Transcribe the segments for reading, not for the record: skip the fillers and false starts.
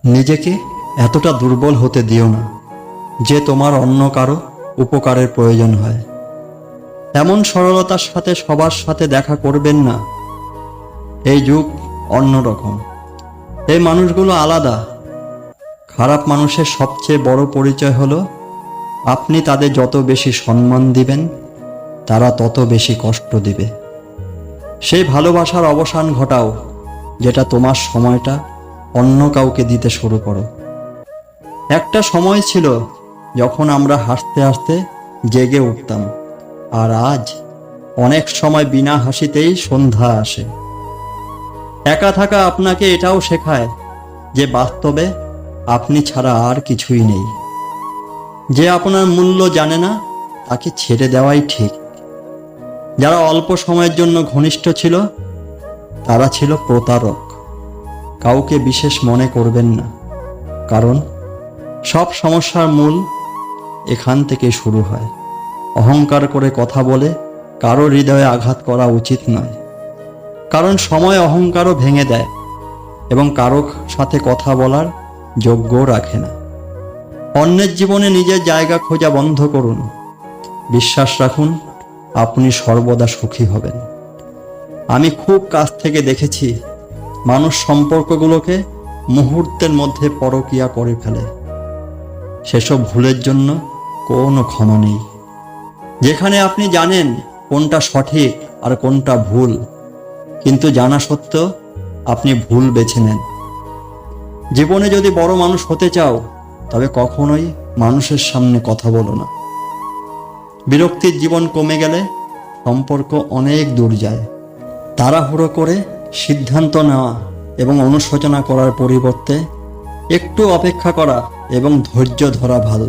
নিজেকে এতটা দুর্বল হতে দিও না যে তোমার অন্য কারো উপকারের প্রয়োজন হয়। এমন সরলতার সাথে সবার সাথে দেখা করবেন না। এই যুগ অন্যরকম, এই মানুষগুলো আলাদা। খারাপ মানুষের সবচেয়ে বড় পরিচয় হলো আপনি তাদের যত বেশি সম্মান দিবেন তারা তত বেশি কষ্ট দিবে। সেই ভালোবাসার অবসান ঘটাও যেটা তোমার সময়টা অন্য কাউকে দিতে শুরু করো। একটা সময় ছিল যখন আমরা হাসতে হাসতে জেগে উঠতাম, আর আজ অনেক সময় বিনা হাসিতেই সন্ধ্যা আসে। একা থাকা আপনাকে এটাও শেখায় যে বাস্তবে আপনি ছাড়া আর কিছুই নেই। যে আপনার মূল্য জানে না তাকে ছেড়ে দেওয়াই ঠিক। যারা অল্প সময়ের জন্য ঘনিষ্ঠ ছিল তারা ছিল প্রতারক। কাউকে বিশেষ মনে করবেন না, কারণ সব সমস্যার মূল এখান থেকে শুরু হয়। অহংকার করে কথা বলে কারো হৃদয়ে আঘাত করা উচিত নয়, কারণ সময় অহংকারও ভেঙে দেয় এবং কারো সাথে কথা বলার যোগ্যও রাখে না। অন্যের জীবনে নিজের জায়গা খোঁজা বন্ধ করুন। বিশ্বাস রাখুন, আপনি সর্বদা সুখী হবেন। আমি খুব কাছ থেকে দেখেছি মানুষ সম্পর্কগুলোকে মুহূর্তের মধ্যে পরকীয়া করে ফেলে। সেসব ভুলের জন্য কোনো ক্ষমা নেই। যেখানে আপনি জানেন কোনটা সঠিক আর কোনটা ভুল, কিন্তু জানা সত্ত্বেও আপনি ভুল বেছে নেন। জীবনে যদি বড় মানুষ হতে চাও তবে কখনোই মানুষের সামনে কথা বলো না। বিরক্তির জীবন কমে গেলে সম্পর্ক অনেক দূর যায়। তাড়াহুড়ো করে সিদ্ধান্ত নেওয়া এবং অনুশোচনা করার পরিবর্তে একটু অপেক্ষা করা এবং ধৈর্য ধরা ভালো।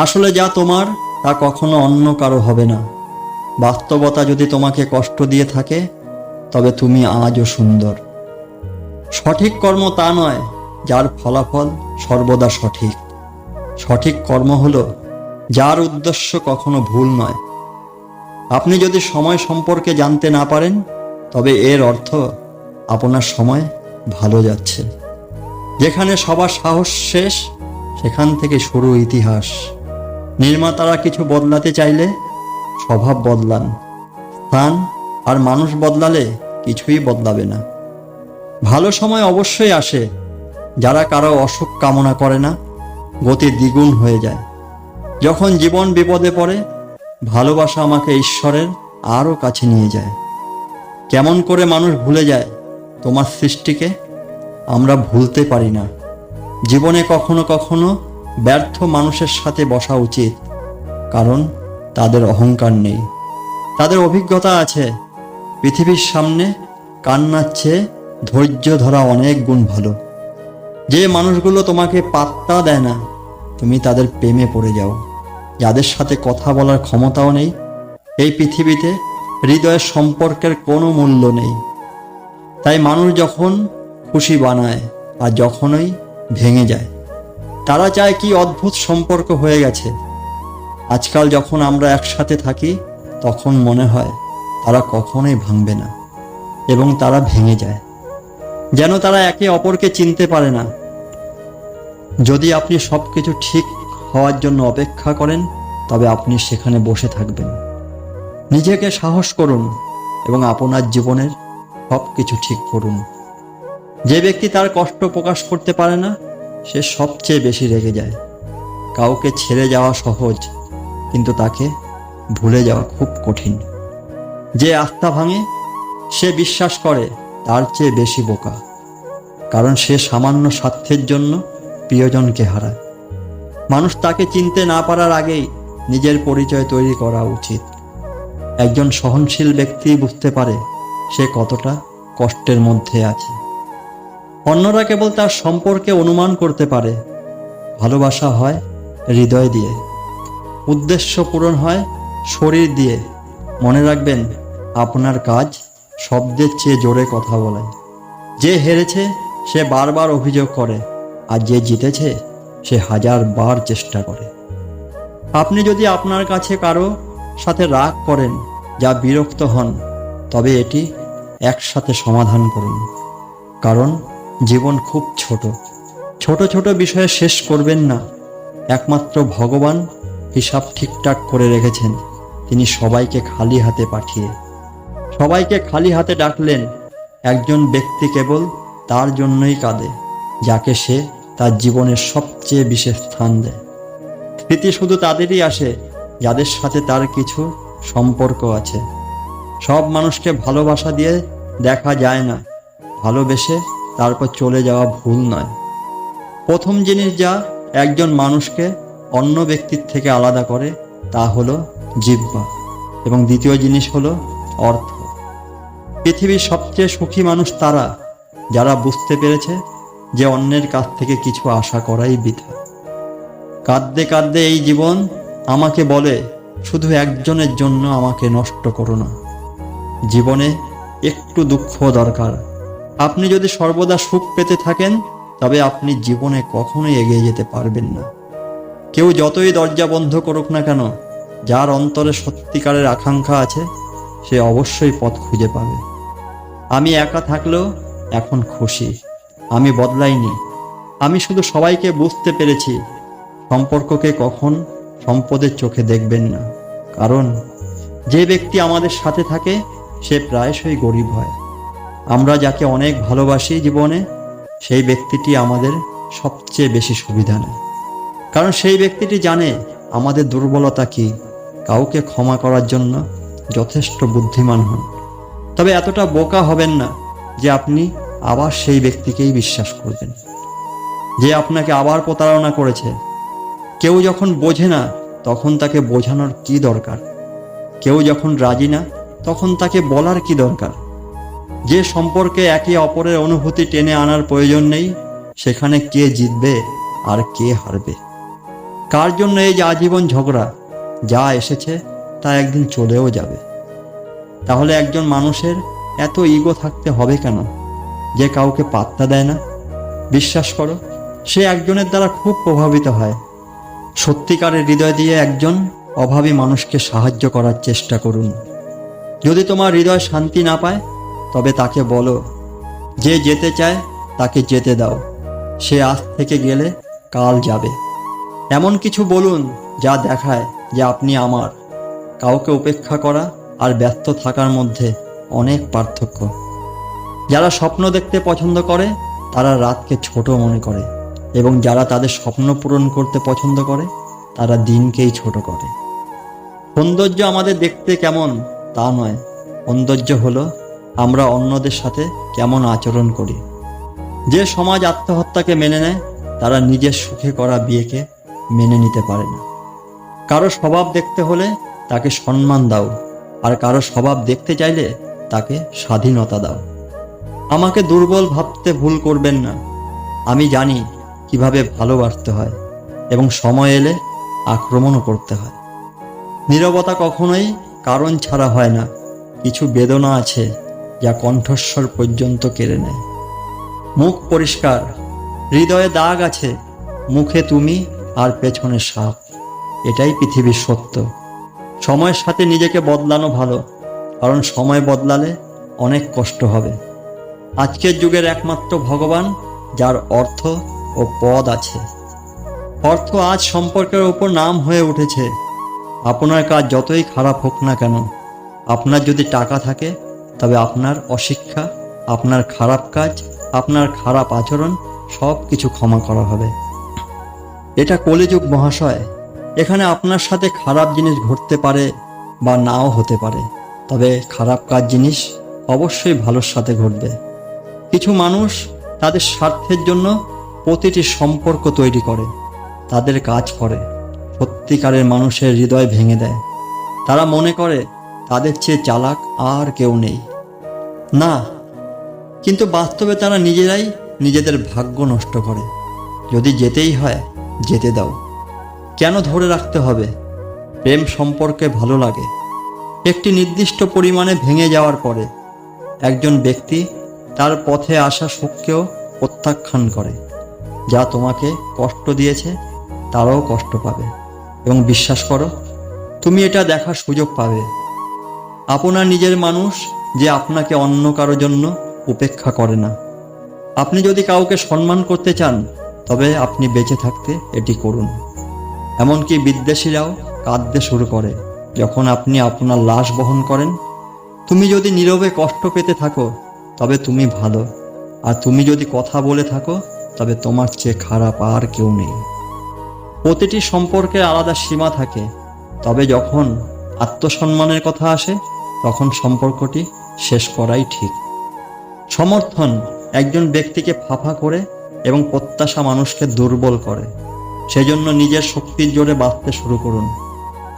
আসলে যা তোমার তা কখনো অন্য কারো হবে না। বাস্তবতা যদি তোমাকে কষ্ট দিয়ে থাকে তবে তুমি আজও সুন্দর। সঠিক কর্ম তা নয় যার ফলাফল সর্বদা সঠিক। সঠিক কর্ম হলো যার উদ্দেশ্য কখনো ভুল নয়। আপনি যদি সময় সম্পর্কে জানতে না পারেন তবে এর অর্থ আপনার সময় ভালো যাচ্ছে। যেখানে সবার সাহস শেষ সেখান থেকে শুরু ইতিহাস। নির্মাতারা কিছু বদলাতে চাইলে স্বভাব বদলান, স্থান আর মানুষ বদলালে কিছুই বদলাবে না। ভালো সময় অবশ্যই আসে। যারা কারো অসুখ কামনা করে না গতি দ্বিগুণ হয়ে যায়। যখন জীবন বিপদে পড়ে ভালোবাসা আমাকে ঈশ্বরের আরও কাছে নিয়ে যায়। কেমন করে মানুষ ভুলে যায় তোমার সৃষ্টিকে? আমরা ভুলতে পারি না। জীবনে কখনো কখনো ব্যর্থ মানুষের সাথে বসা উচিত, কারণ তাদের অহংকার নেই, তাদের অভিজ্ঞতা আছে। পৃথিবীর সামনে কান্নার চেয়ে ধৈর্য ধরা অনেক গুণ ভালো। যে মানুষগুলো তোমাকে পাত্তা দেয় না তুমি তাদের প্রেমে পড়ে যাও। যাদের সাথে কথা বলার ক্ষমতাও নেই, এই পৃথিবীতে হৃদয়ের সম্পর্কের কোনো মূল্য নেই। তাই মানুষ যখন খুশি বানায় আর যখনই ভেঙে যায় তারা চায় কি অদ্ভুত সম্পর্ক হয়ে গেছে। আজকাল যখন আমরা একসাথে থাকি তখন মনে হয় তারা কখনোই ভাঙবে না, এবং তারা ভেঙে যায় যেন তারা একে অপরকে চিনতে পারে না। যদি আপনি সবকিছু ঠিক হওয়ার জন্য অপেক্ষা করেন তবে আপনি সেখানে বসে থাকবেন। নিজেকে সাহস করুন এবং আপনার জীবনের সব কিছু ঠিক করুন। যে ব্যক্তি তার কষ্ট প্রকাশ করতে পারে না সে সবচেয়ে বেশি রেগে যায়। কাউকে ছেড়ে যাওয়া সহজ, কিন্তু তাকে ভুলে যাওয়া খুব কঠিন। যে আস্থা ভাঙে সে বিশ্বাস করে তার চেয়ে বেশি বোকা, কারণ সে সামান্য স্বার্থের জন্য প্রিয়জনকে হারায়। মানুষ তাকে চিনতে না পারার আগেই নিজের পরিচয় তৈরি করা উচিত। একজন সহনশীল ব্যক্তি বুঝতে পারে সে কতটা কষ্টের মধ্যে আছে। অন্যরা কেবল তার সম্পর্কে অনুমান করতে পারে। ভালোবাসা হয় হৃদয় দিয়ে, উদ্দেশ্য পূরণ হয় শরীর দিয়ে। মনে রাখবেন, আপনার কাজ শব্দের চেয়ে জোরে কথা বলায়। যে হেরেছে সে বারবার অভিযোগ করে, আর যে জিতেছে সে 1000 বার চেষ্টা করে। আপনি যদি আপনার কাছে কারো সাথে রাগ করেন, যা বিরক্ত হন, তবে এটি একসাথে সমাধান করুন, কারণ জীবন খুব ছোট ছোট ছোট বিষয়ে শেষ করবেন না। একমাত্র ভগবান হিসাব ঠিকঠাক করে রেখেছেন, তিনি সবাইকে খালি হাতে পাঠিয়ে। সবাইকে খালি হাতে ডাকলেন। একজন ব্যক্তি কেবল তার জন্যই কাঁদে, যাকে সে তার জীবনের সবচেয়ে বিশেষ স্থান দেয়। স্মৃতি শুধু তাদেরই আসে যাদের সাথে তার কিছু সম্পর্ক আছে। সব মানুষকে ভালোবাসা দিয়ে দেখা যায় না, ভালোবেসে তারপর চলে যাওয়া ভুল নয়। প্রথম জিনিস যা একজন মানুষকে অন্য ব্যক্তির থেকে আলাদা করে তা হলো জিহ্বা, এবং দ্বিতীয় জিনিস হলো অর্থ। পৃথিবীর সবচেয়ে সুখী মানুষ তারা যারা বুঝতে পেরেছে যে অন্যের কাছ থেকে কিছু আশা করাই বৃথা। কাঁদতে কাঁদতে এই জীবন আমাকে বলে, শুধু একজনের জন্য আমাকে নষ্ট করো না। জীবনে একটু দুঃখ দরকার। আপনি যদি সর্বদা সুখ পেতে থাকেন তবে আপনি জীবনে কখনোই এগিয়ে যেতে পারবেন না। কেউ যতই দরজা বন্ধ করুক না কেন, যার অন্তরে সত্যিকারের আকাঙ্ক্ষা আছে সে অবশ্যই পথ খুঁজে পাবে। আমি একা থাকলেও এখন খুশি। আমি বদলাইনি। আমি শুধু সবাইকে বুঝতে পেরেছি, সম্পর্ককে কখন সম্পদের চোখে দেখবেন না। কারণ যে ব্যক্তি আমাদের সাথে থাকে সে প্রায়শই গরিব হয়। আমরা যাকে অনেক ভালোবাসি জীবনে, সেই ব্যক্তিটি আমাদের সবচেয়ে বেশি সুবিধা নেয়। কারণ সেই ব্যক্তিটি জানে আমাদের দুর্বলতা কী। কাউকে ক্ষমা করার জন্য যথেষ্ট বুদ্ধিমান হন, তবে এতটা বোকা হবেন না যে আপনি আবার সেই ব্যক্তিকেই বিশ্বাস করবেন, যে আপনাকে আবার প্রতারণা করেছে। কেউ যখন বোঝে না তখন তাকে বোঝানোর কি দরকার? কেউ যখন রাজি না তখন তাকে বলার কি দরকার? যে সম্পর্কে একে অপরের অনুভূতি টেনে আনার প্রয়োজন নেই, সেখানে কে জিতবে আর কে হারবে? কার জন্য এই যে আজীবন ঝগড়া? যা এসেছে তা একদিন চলেও যাবে। তাহলে একজন মানুষের এত ইগো থাকতে হবে কেন, যে কাউকে পাত্তা দেয় না? বিশ্বাস করো, সে একজনের দ্বারা খুব প্রভাবিত হয়। সত্যিকারের হৃদয় দিয়ে একজন অভাবী মানুষকে সাহায্য করার চেষ্টা করুন। যদি তোমার হৃদয় শান্তি না পায় তবে তাকে বলো, যে যেতে চায় তাকে যেতে দাও। সে আজ থেকে গেলে কাল যাবে। এমন কিছু বলুন যা দেখায় যে আপনি আমার। কাউকে উপেক্ষা করা আর ব্যস্ত থাকার মধ্যে অনেক পার্থক্য। যারা স্বপ্ন দেখতে পছন্দ করে তারা রাতকে ছোট মনে করে, এবং যারা তাদের স্বপ্ন পূরণ করতে পছন্দ করে তারা দিনকেই ছোট করে। সৌন্দর্য আমাদের দেখতে কেমন তা নয়, সৌন্দর্য হলো আমরা অন্যদের সাথে কেমন আচরণ করি। যে সমাজ আত্মহত্যাকে মেনে নেয় তারা নিজের সুখে করা বিয়েকে মেনে নিতে পারে না। কারো স্বভাব দেখতে হলে তাকে সম্মান দাও, আর কারো স্বভাব দেখতে চাইলে তাকে স্বাধীনতা দাও। আমাকে দুর্বল ভাবতে ভুল করবেন না। আমি জানি কিভাবে ভালোবাসতে হয়, এবং সময় এলে আক্রমণও করতে হয়। নীরবতা কখনোই কারণ ছাড়া হয় না। কিছু বেদনা আছে যা কণ্ঠস্বর পর্যন্ত কেড়ে নেয়। মুখ পরিষ্কার, হৃদয়ে দাগ আছে। মুখে তুমি আর পেছনে সাপ। এটাই পৃথিবীর সত্য। সময়ের সাথে নিজেকে বদলানো ভালো, কারণ সময় বদলালে অনেক কষ্ট হবে। আজকের যুগের একমাত্র ভগবান যার অর্থ ও পদ আছে। অর্থ আজ সম্পর্কের ওপর নাম হয়ে উঠেছে। আপনার কাজ যতই খারাপ হোক না কেন, আপনার যদি টাকা থাকে তবে আপনার অশিক্ষা, আপনার খারাপ কাজ, আপনার খারাপ আচরণ সব কিছু ক্ষমা করা হবে। এটা কলিযুগ মহাশয়। এখানে আপনার সাথে খারাপ জিনিস ঘটতে পারে বা নাও হতে পারে, তবে খারাপ কাজ জিনিস অবশ্যই ভালোর সাথে ঘটবে। কিছু মানুষ তাদের স্বার্থের জন্য প্রতিটি সম্পর্ক তৈরি করে, তাদের কাজ করে, সত্যিকারের মানুষের হৃদয় ভেঙে দেয়। তারা মনে করে তাদের চেয়ে চালাক আর কেউ নেই। না, কিন্তু বাস্তবে তারা নিজেরাই নিজেদের ভাগ্য নষ্ট করে। যদি যেতেই হয় যেতে দাও। কেন ধরে রাখতে হবে? প্রেম সম্পর্কে ভালো লাগে একটি নির্দিষ্ট পরিমাণে ভেঙে যাওয়ার পরে। একজন ব্যক্তি তার পথে আসা সুখকেও প্রত্যাখ্যান করে। যা তোমাকে কষ্ট দিয়েছে তারাও কষ্ট পাবে, এবং বিশ্বাস করো, তুমি এটা দেখার সুযোগ পাবে। আপনার নিজের মানুষ যে আপনাকে অন্য কারো জন্য উপেক্ষা করে না। আপনি যদি কাউকে সম্মান করতে চান তবে আপনি বেঁচে থাকতে এটি করুন। এমনকি বিদ্বেষীরাও কাঁদতে শুরু করে যখন আপনি আপনার লাশ বহন করেন। তুমি যদি নীরবে কষ্ট পেতে থাকো তবে তুমি ভালো, আর তুমি যদি কথা বলে থাকো তবে তোমার চেয়ে খারাপ আর কেউ নেই। প্রতিটি সম্পর্কের আলাদা সীমা থাকে, তবে যখন আত্মসম্মানের কথা আসে তখন সম্পর্কটি শেষ করাই ঠিক। সমর্থন একজন ব্যক্তিকে ফাঁপা করে এবং প্রত্যাশা মানুষকে দুর্বল করে। সেজন্য নিজের শক্তির জোরে বাঁচতে শুরু করুন,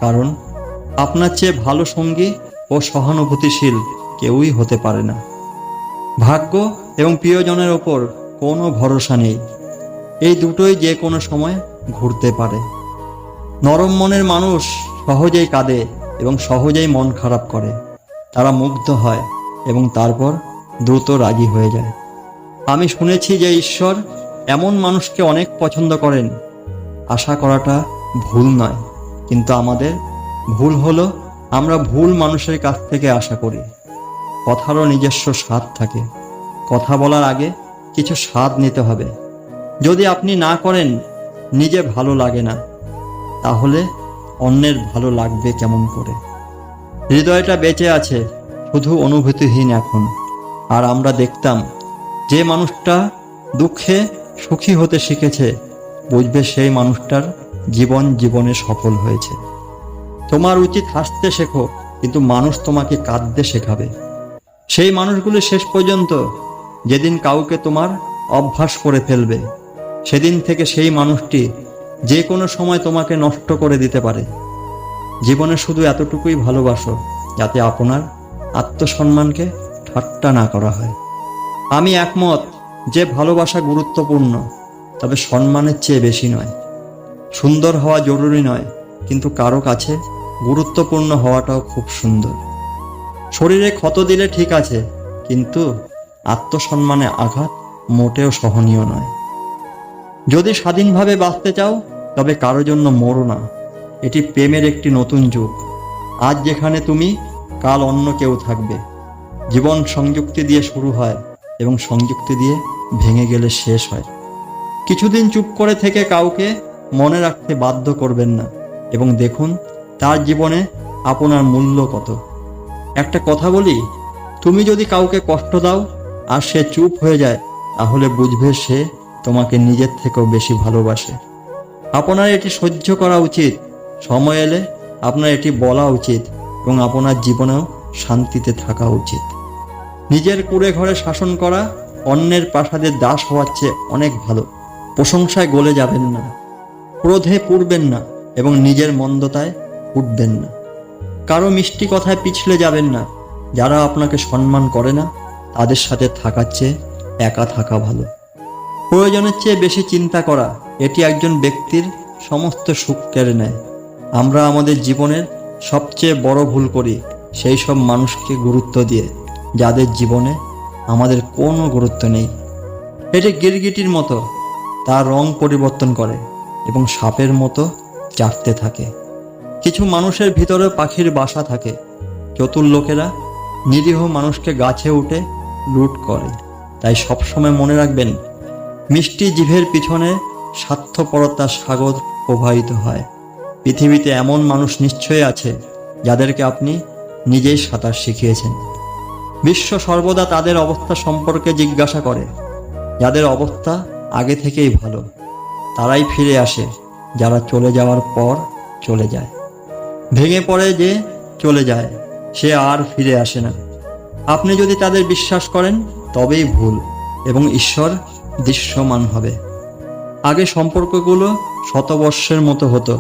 কারণ আপনার চেয়ে ভালো সঙ্গী ও সহানুভূতিশীল কেউই হতে পারে না। ভাগ্য এবং প্রিয়জনের ওপর কোনো ভরসা নেই, এই দুটোই যে কোনো সময় ঘুরতে পারে। নরম মনের মানুষ সহজেই কাঁদে এবং সহজেই মন খারাপ করে। তারা মুগ্ধ হয় এবং তারপর দ্রুত রাজি হয়ে যায়। আমি শুনেছি যে ঈশ্বর এমন মানুষকে অনেক পছন্দ করেন। আশা করাটা ভুল নয়, কিন্তু আমাদের ভুল হলো আমরা ভুল মানুষের কাছ থেকে আশা করি। কথারও নিজস্ব স্বাদ থাকে। কথা বলার আগে কিছু স্বাদ নিতে হবে। যদি আপনি না করেন, নিজে ভালো লাগে না, তাহলে অন্যের ভালো লাগবে কেমন করে? হৃদয়টা বেঁচে আছে, শুধু অনুভূতিহীন এখন। আর আমরা দেখতাম যে মানুষটা দুঃখে সুখী হতে শিখেছে, বুঝবে সেই মানুষটার জীবনে সফল হয়েছে। তোমার উচিত হাসতে শেখো, কিন্তু মানুষ তোমাকে কাঁদতে শেখাবে। সেই মানুষগুলো শেষ পর্যন্ত যেদিন কাউকে তোমার অভ্যাস করে ফেলবে, সেদিন থেকে সেই মানুষটি যে কোনো সময় তোমাকে নষ্ট করে দিতে পারে। জীবনে শুধু এতটুকুই ভালোবাসো যাতে আপনার আত্মসম্মানকে ঠাট্টা না করা হয়। আমি একমত যে ভালোবাসা গুরুত্বপূর্ণ, তবে সম্মানের চেয়ে বেশি নয়। সুন্দর হওয়া জরুরি নয়, কিন্তু কারো কাছে গুরুত্বপূর্ণ হওয়াটাও খুব সুন্দর। শরীরে ক্ষত দিলে ঠিক আছে, কিন্তু আত্মসম্মানে আঘাত মোটেও সহনীয় নয়। যদি স্বাধীনভাবে বাঁচতে চাও তবে কারো জন্য মরো না। এটি প্রেমের একটি নতুন যুগ। আজ যেখানে তুমি, কাল অন্য কেউ থাকবে। জীবন সংযুক্তি দিয়ে শুরু হয় এবং সংযুক্তি দিয়ে ভেঙে গেলে শেষ হয়। কিছুদিন চুপ করে থেকে কাউকে মনে রাখতে বাধ্য করবেন না, এবং দেখুন তার জীবনে আপনার মূল্য কত। একটা কথা বলি, তুমি যদি কাউকে কষ্ট দাও আর সে চুপ হয়ে যায়, তাহলে বুঝবে সে তোমাকে নিজের থেকেও বেশি ভালোবাসে। আপনার এটি সহ্য করা উচিত। সময় এলে আপনার এটি বলা উচিত, এবং আপনার জীবনেও শান্তিতে থাকা উচিত। নিজের কুঁড়ে ঘরে শাসন করা অন্যের প্রাসাদের দাস হওয়ার চেয়ে অনেক ভালো। প্রশংসায় গলে যাবেন না, ক্রোধে পুড়বেন না, এবং নিজের মন্দতায় উঠবেন না। কারো মিষ্টি কথায় পিছলে যাবেন না। যারা আপনাকে সম্মান করে না, তাদের সাথে থাকার চেয়ে একা থাকা ভালো। প্রয়োজনের চেয়ে বেশি চিন্তা করা, এটি একজন ব্যক্তির সমস্ত সুখ কেড়ে নেয়। আমরা আমাদের জীবনের সবচেয়ে বড় ভুল করি সেই সব মানুষকে গুরুত্ব দিয়ে যাদের জীবনে আমাদের কোনো গুরুত্ব নেই। এটি গিরগিটির মতো, তার রং পরিবর্তন করে এবং সাপের মতো চাটতে থাকে। কিছু মানুষের ভিতরে পাখির বাসা থাকে। চতুর লোকেরা নিরীহ মানুষকে গাছে উঠে লুট করে। তাই সবসময় মনে রাখবেন, মিষ্টি জিভের পিছনে স্বার্থপরতার সাগর প্রবাহিত হয়। পৃথিবীতে এমন মানুষ নিশ্চয়ই আছে যাদেরকে আপনি নিজেই সাঁতার শিখিয়েছেন। বিশ্ব সর্বদা তাদের অবস্থা সম্পর্কে জিজ্ঞাসা করে। যাদের অবস্থা আগে থেকেই ভালো, তারাই ফিরে আসে। যারা চলে যাওয়ার পর চলে যায়, ভেঙে পড়ে যে চলে যায়, সে আর ফিরে আসে না। আপনি যদি তাদের বিশ্বাস করেন তবেই ভুল, এবং ঈশ্বর দৃশ্যমান হবে। আগে সম্পর্কগুলো শতবর্ষের মতো হতো,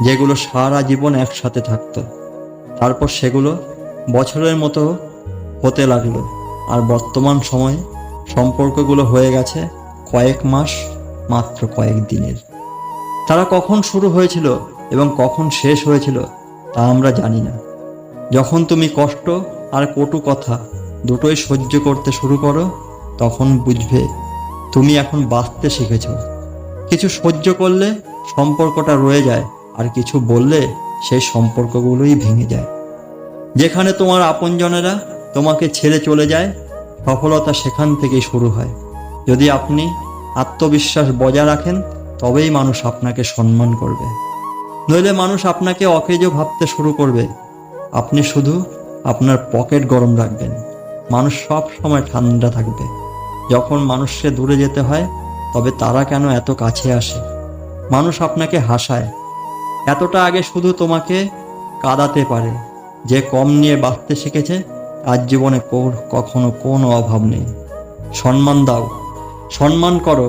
যেগুলো সারা জীবন একসাথে থাকতো। তারপর সেগুলো বছরের মতো হতে লাগলো, আর বর্তমান সময়ে সম্পর্কগুলো হয়ে গেছে কয়েক মাস, মাত্র কয়েক দিনের। তারা কখন শুরু হয়েছিল এবং কখন শেষ হয়েছিল তা আমরা জানি না। যখন তুমি কষ্ট আর কটু কথা দুটোই সহ্য করতে শুরু করো, তখন বুঝবে তুমি এখন বাঁচতে শিখেছ। কিছু সহ্য করলে সম্পর্কটা রয়ে যায়, আর কিছু বললে সেই সম্পর্কগুলোই ভেঙে যায়। যেখানে তোমার আপনজনেরা তোমাকে ছেড়ে চলে যায়, সফলতা সেখান থেকেই শুরু হয়। যদি আপনি আত্মবিশ্বাস বজায় রাখেন, তবেই মানুষ আপনাকে সম্মান করবে। নইলে মানুষ আপনাকে অকেজো ভাবতে শুরু করবে। আপনি শুধু আপনার পকেট গরম রাখবেন, মানুষ সব সময় ঠান্ডা থাকবে। যখন মানুষকে দূরে যেতে হয়, তবে তারা কেন এত কাছে আসে? মানুষ আপনাকে হাসায়। এতটা আগে শুধু তোমাকে কাঁদাতে পারে। যে কম নিয়ে বাঁচতে শিখেছে, তার জীবনে কখনো কোনো অভাব নেই। সম্মান দাও, সম্মান করো।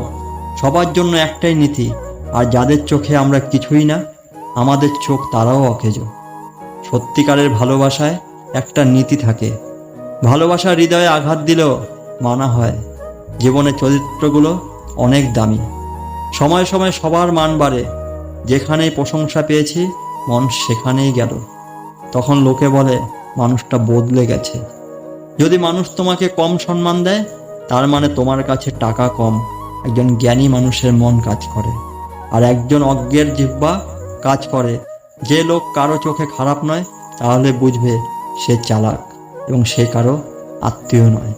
সবার জন্য একটাই নীতি, আর যাদের চোখে আমরা কিছুই না, আমাদের চোখ তারাও অকেজো। সত্যিকারের ভালোবাসায় একটা নীতি থাকে। ভালোবাসা হৃদয়ে আঘাত দিলেও মানা হয়। জীবনের চরিত্রগুলো অনেক দামি। সময় সময় সবার মান বাড়ে। যেখানেই প্রশংসা পেয়েছি, মন সেখানেই গেল। তখন লোকে বলে মানুষটা বদলে গেছে। যদি মানুষ তোমাকে কম সম্মান দেয়, তার মানে তোমার কাছে টাকা কম। একজন জ্ঞানী মানুষের মন কাজ করে, আর একজন অজ্ঞের জিহ্বা কাজ করে। যে লোক কারো চোখে খারাপ নয়, তাহলে বুঝবে সে চালাক এবং সে কারো আত্মীয় নয়।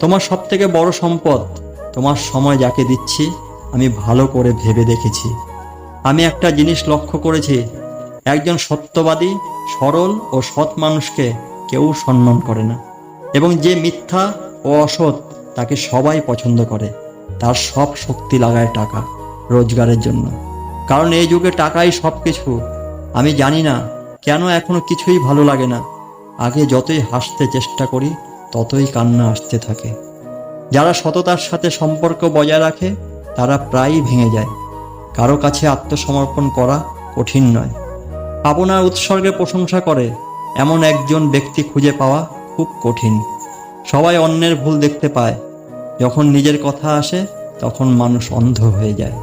তোমার সবথেকে বড় সম্পদ তোমার সময়। যাকে দিচ্ছি আমি ভালো করে ভেবে দেখেছি। আমি একটা জিনিস লক্ষ্য করেছি, একজন সত্যবাদী, সরল ও সৎ মানুষকে কেউ সম্মান করে না, এবং যে মিথ্যা ও অসৎ তাকে সবাই পছন্দ করে। তার সব শক্তি লাগায় টাকা রোজগারের জন্য, কারণ এই যুগে টাকাই সব কিছু। আমি জানি না কেন এখনো কিছুই ভালো লাগে না। আগে যতই হাসতে চেষ্টা করি, ততই কান্না আসতে থাকে। যারা সততার সাথে সম্পর্ক বজায় রাখে, তারা প্রায়ই ভেঙে যায়। কারো কাছে আত্মসমর্পণ করা কঠিন নয়। আপনার উৎসর্গে প্রশংসা করে এমন একজন ব্যক্তি খুঁজে পাওয়া খুব কঠিন। সবাই অন্যের ভুল দেখতে পায়, যখন নিজের কথা আসে তখন মানুষ অন্ধ হয়ে যায়।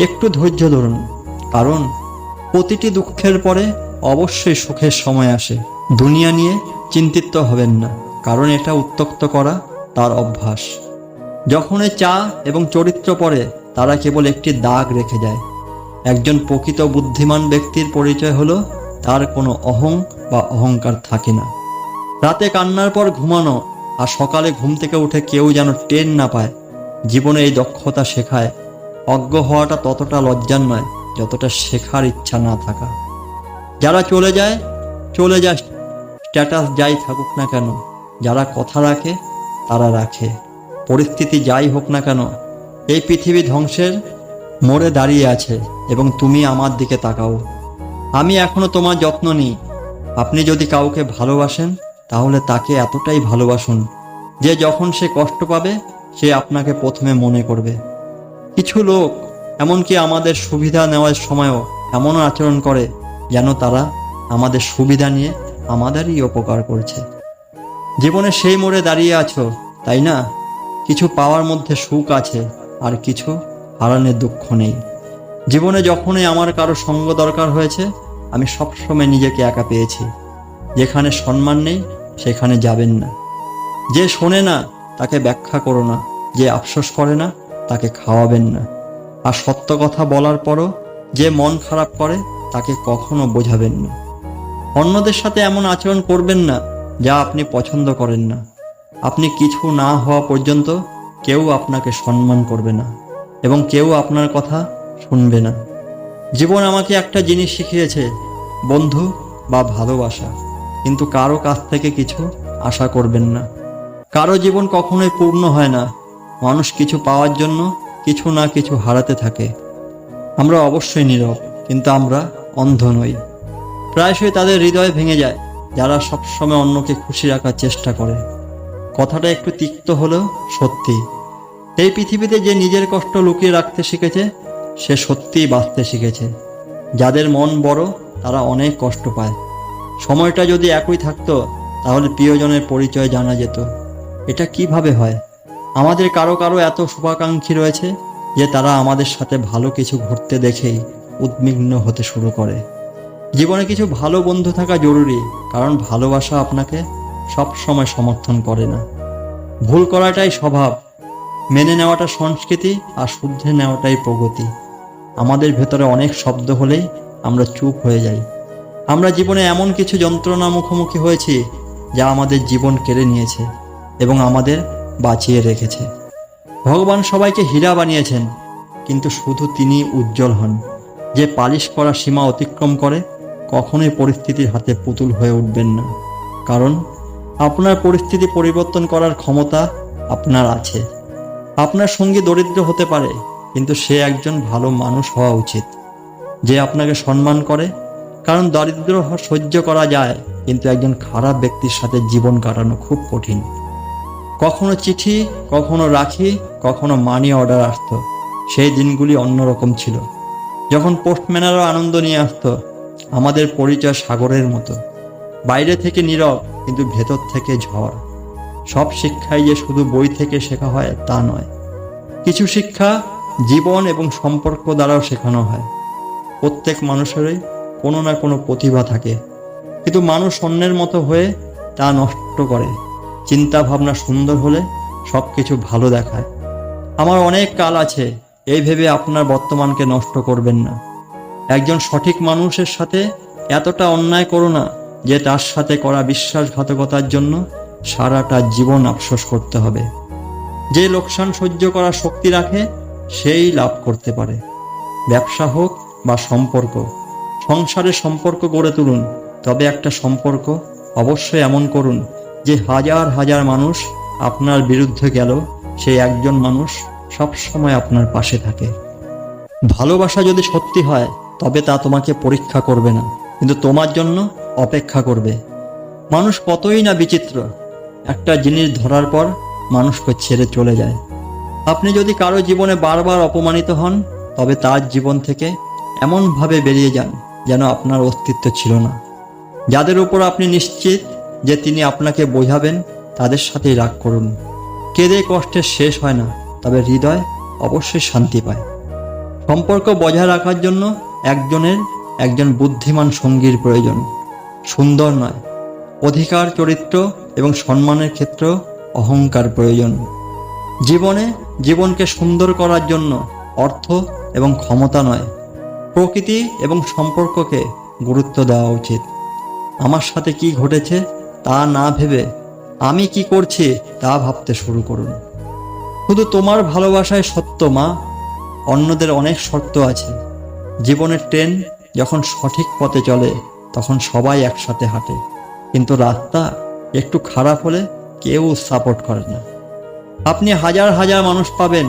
একটু ধৈর্য ধরুন, কারণ প্রতিটি দুঃখের পরে অবশ্যই সুখের সময় আসে। দুনিয়া নিয়ে চিন্তিত হবেন না, কারণ এটা উত্ত্যক্ত করা তার অভ্যাস। যখনই চা এবং চরিত্র পড়ে, তারা কেবল একটি দাগ রেখে যায়। একজন প্রকৃত বুদ্ধিমান ব্যক্তির পরিচয় হলো তার কোনো অহং বা অহংকার থাকে না। রাতে কান্নার পর ঘুমানো, আর সকালে ঘুম থেকে উঠে কেউ যেন টের না পায়। জীবনে এই দক্ষতা শেখায় অজ্ঞ হওয়াটা ততটা লজ্জার নয়, যতটা শেখার ইচ্ছা না থাকা। যারা চলে যায়, স্ট্যাটাস যাই থাকুক না কেন। যারা কথা রাখে, তারা রাখে। পরিস্থিতি যাই হোক না কেন, এই পৃথিবী ধ্বংসের মোড়ে দাঁড়িয়ে আছে, এবং তুমি আমার দিকে তাকাও। আমি এখনো তোমার যত্ন নিই। আপনি যদি কাউকে ভালোবাসেন, তাহলে তাকে এতটাই ভালোবাসুন যে যখন সে কষ্ট পাবে, সে আপনাকে প্রথমে মনে করবে। কিছু লোক এমনকি আমাদের সুবিধা নেওয়ার সময়ও এমন আচরণ করে যেন তারা আমাদের সুবিধা নিয়ে আমাদেরই উপকার করছে। জীবনে সেই মোড়ে দাঁড়িয়ে আছো, তাই না? কিছু পাওয়ার মধ্যে সুখ আছে, আর কিছু হারানোর দুঃখ নেই। জীবনে যখনই আমার কারো সঙ্গ দরকার হয়েছে, আমি সবসময় নিজেকে একা পেয়েছি। যেখানে সম্মান নেই, সেখানে যাবেন না। যে শোনে না, তাকে ব্যাখ্যা করো না। যে আফসোস করে না, তাকে খাওয়াবেন না। আর সত্য কথা বলার পরও যে মন খারাপ করে, তাকে কখনো বোঝাবেন না। অন্যদের সাথে এমন আচরণ করবেন না যা আপনি পছন্দ করেন না। আপনি কিছু না হওয়া পর্যন্ত কেউ আপনাকে সম্মান করবে না, এবং কেউ আপনার কথা শুনবে না। জীবন আমাকে একটা জিনিস শিখিয়েছে, বন্ধু বা ভালোবাসা, কিন্তু কারো কাছ থেকে কিছু আশা করবেন না। কারো জীবন কখনোই পূর্ণ হয় না। মানুষ কিছু পাওয়ার জন্য কিছু না কিছু হারাতে থাকে। আমরা অবশ্যই নীরব, কিন্তু আমরা অন্ধ নই। প্রায়শই তাদের হৃদয় ভেঙে যায় যারা সবসময় অন্যকে খুশি রাখার চেষ্টা করে। কথাটা একটু তিক্ত হলেও সত্যি। এই পৃথিবীতে যে নিজের কষ্ট লুকিয়ে রাখতে শিখেছে, সে সত্যিই বাঁচতে শিখেছে। যাদের মন বড়, তারা অনেক কষ্ট পায়। সময়টা যদি একই থাকতো, তাহলে প্রিয়জনের পরিচয় জানা যেত। এটা কিভাবে হয়? আমাদের কারো কারো এত শুভাকাঙ্ক্ষী রয়েছে যে তারা আমাদের সাথে ভালো কিছু ঘটতে দেখেই উদ্বিগ্ন হতে শুরু করে। জীবনে কিছু ভালো বন্ধু থাকা জরুরি, কারণ ভালোবাসা আপনাকে সব সময় সমর্থন করে না। ভুল করাটাই স্বভাব, মেনে নেওয়াটা সংস্কৃতি, আর শুধরে নেওয়াটাই প্রগতি। আমাদের ভেতরে অনেক শব্দ হলেই আমরা চুপ হয়ে যাই। আমরা জীবনে এমন কিছু যন্ত্রণা মুখোমুখি হয়েছি যা আমাদের জীবন কেড়ে নিয়েছে এবং আমাদের বাঁচিয়ে রেখেছে। ভগবান সবাইকে হীরা বানিয়েছেন, কিন্তু শুধু তিনি উজ্জ্বল হন। যে পালিশ করা সীমা অতিক্রম করে কখনোই পরিস্থিতির হাতে পুতুল হয়ে উঠবেন না। কারণ আপনার পরিস্থিতি পরিবর্তন করার ক্ষমতা আপনার আছে। আপনার সঙ্গী দরিদ্র হতে পারে, কিন্তু সে একজন ভালো মানুষ হওয়া উচিত, যে আপনাকে সম্মান করে। কারণ দারিদ্র সহ্য করা যায়, কিন্তু একজন খারাপ ব্যক্তির সাথে জীবন কাটানো খুব কঠিন। কখনো চিঠি, কখনো রাখি, কখনো মানি অর্ডার আসতো। সেই দিনগুলি অন্যরকম ছিল, যখন পোস্টম্যানেরও আনন্দ নিয়ে আসতো। আমাদের পরিচয় সাগরের মতো, বাইরে থেকে নীরব, কিন্তু ভেতর থেকে ঝড়। সব শিক্ষাই যে শুধু বই থেকে শেখা হয় তা নয়। কিছু শিক্ষা জীবন এবং সম্পর্ক দ্বারাও শেখানো হয়। প্রত্যেক মানুষেরই কোনো না কোনো প্রতিভা থাকে, কিন্তু মানুষ অন্যের মতো হয়ে তা নষ্ট করে। চিন্তা ভাবনা সুন্দর হলে সব কিছু ভালো দেখায়। আমার অনেক কাল আছে, এই ভেবে আপনার বর্তমানকে নষ্ট করবেন না। একজন সঠিক মানুষের সাথে এতটা অন্যায় করো না যে তার সাথে করা বিশ্বাসঘাতকতার জন্য সারাটা জীবন আফসোস করতে হবে। যে লোকসান সহ্য করার শক্তি রাখে সেই লাভ করতে পারে। ব্যবসা হোক বা সম্পর্ক, সংসারের সম্পর্ক গড়ে তুলুন, তবে একটা সম্পর্ক অবশ্যই এমন করুন যে হাজার হাজার মানুষ আপনার বিরুদ্ধে গেল সেই একজন মানুষ সবসময় আপনার পাশে থাকে। ভালোবাসা যদি সত্যি হয় তবে তা তোমাকে পরীক্ষা করবে না, কিন্তু তোমার জন্য অপেক্ষা করবে। মানুষ কতই না বিচিত্র, একটা জিনিস ধরার পর মানুষকে ছেড়ে চলে যায়। আপনি যদি কারো জীবনে বারবার অপমানিত হন, তবে তার জীবন থেকে এমনভাবে বেরিয়ে যান যেন আপনার অস্তিত্ব ছিল না। যাদের উপর আপনি নিশ্চিত যে তিনি আপনাকে বোঝাবেন, তাদের সাথেই রাগ করুন। কেঁদে কষ্টের শেষ হয় না, তবে হৃদয় অবশ্যই শান্তি পায়। সম্পর্ক বজায় রাখার জন্য একজন বুদ্ধিমান সঙ্গীর প্রয়োজন। সুন্দর নয়, অধিকার, চরিত্র এবং সম্মানের ক্ষেত্রেও অহংকার প্রয়োজন। জীবনকে সুন্দর করার জন্য অর্থ এবং ক্ষমতা নয়, প্রকৃতি এবং সম্পর্ককে গুরুত্ব দেওয়া উচিত। আমার সাথে কি ঘটেছে তা না ভেবে আমি কি করছি তা ভাবতে শুরু করুন। শুধু তোমার ভালোবাসায় সত্য মা, অন্যদের অনেক শর্ত আছে। জীবনের ট্রেন যখন সঠিক পথে চলে তখন সবাই একসাথে হাঁটে, কিন্তু রাস্তা একটু খারাপ হলে কেউ সাপোর্ট করে না। আপনি হাজার হাজার মানুষ পাবেন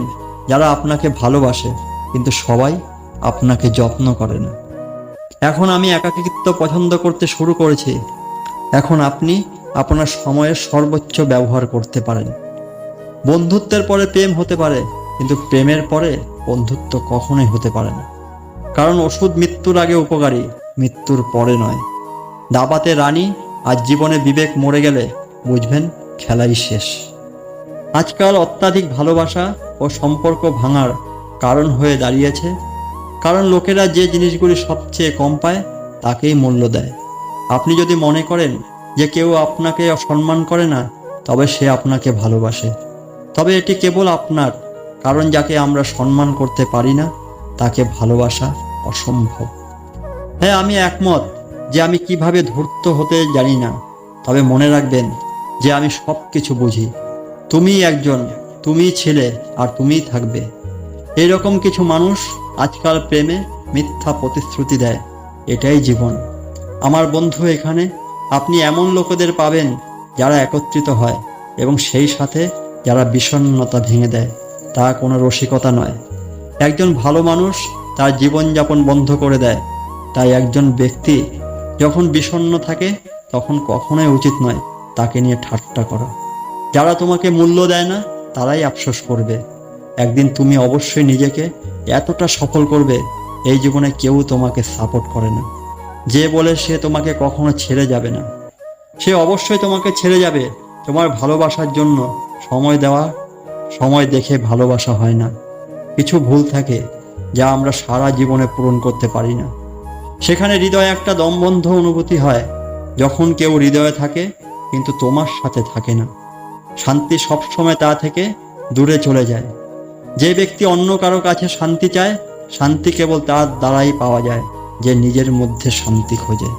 যারা আপনাকে ভালোবাসে, কিন্তু সবাই আপনাকে যত্ন করে না। এখন আমি একাকিত্ব পছন্দ করতে শুরু করেছি। এখন আপনি আপনার সময়ের সর্বোচ্চ ব্যবহার করতে পারেন। বন্ধুত্বের পরে প্রেম হতে পারে, কিন্তু প্রেমের পরে বন্ধুত্ব কখনোই হতে পারে না। কারণ ওষুধ মৃত্যুর আগে উপকারী, মৃত্যুর পরে নয়। দাবাতে রানী আর জীবনে বিবেক মরে গেলে বুঝবেন খেলাই শেষ। আজকাল অত্যাধিক ভালোবাসা ও সম্পর্ক ভাঙার কারণ হয়ে দাঁড়িয়েছে, কারণ লোকেরা যে জিনিসগুলি সবচেয়ে কম পায় তাকেই মূল্য দেয়। আপনি যদি মনে করেন যে কেউ আপনাকে অসম্মান করে না, তবে সে আপনাকে ভালোবাসে। তবে এটি কেবল আপনার, কারণ যাকে আমরা সম্মান করতে পারি না তাকে ভালোবাসা অসম্ভব। হ্যাঁ, আমি একমত যে আমি কিভাবে ধূর্ত হতে জানি না, তবে মনে রাখবেন যে আমি সব কিছু বুঝি। তুমিই ছিলে আর তুমিই থাকবে। এইরকম কিছু মানুষ আজকাল প্রেমে মিথ্যা প্রতিশ্রুতি দেয়, এটাই জীবন। আমার বন্ধু, এখানে আপনি এমন লোকেদের পাবেন যারা একত্রিত হয়, এবং সেই সাথে যারা বিষণ্ণতা ভেঙে দেয়। তা কোনো রসিকতা নয়। একজন ভালো মানুষ তার জীবনযাপন বন্ধ করে দেয়। তাই একজন ব্যক্তি যখন বিষণ্ণ থাকে তখন কখনোই উচিত নয় তাকে নিয়ে ঠাট্টা করা। যারা তোমাকে মূল্য দেয় না তারাই আফসোস করবে। একদিন তুমি অবশ্যই নিজেকে এতটা সফল করবে, এই জীবনে কেউ তোমাকে সাপোর্ট করে না। যে বলে সে তোমাকে কখনো ছেড়ে যাবে না, সে অবশ্যই তোমাকে ছেড়ে যাবে। তোমার ভালোবাসার জন্য সময় দেখে ভালোবাসা হয় না। কিছু ভুল থাকে যা আমরা সারা জীবনে পূরণ করতে পারি না। সেখানে হৃদয়ে একটা দমবন্ধ অনুভূতি হয়, যখন কেউ হৃদয়ে থাকে কিন্তু তোমার সাথে থাকে না। শান্তি সবসময় তা থেকে দূরে চলে যায়। যে ব্যক্তি অন্য কারো কাছে শান্তি চায়, শান্তি কেবল তার দ্বারাই পাওয়া যায় যে নিজের মধ্যে শান্তি খোঁজে।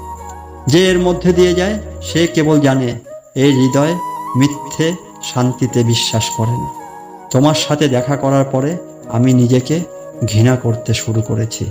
যে এর মধ্যে দিয়ে যায় সে কেবল জানে এই হৃদয় মিথ্যে শান্তিতে বিশ্বাস করে না। তোমার সাথে দেখা করার পরে আমি নিজেকে ঘৃণা করতে শুরু করেছি।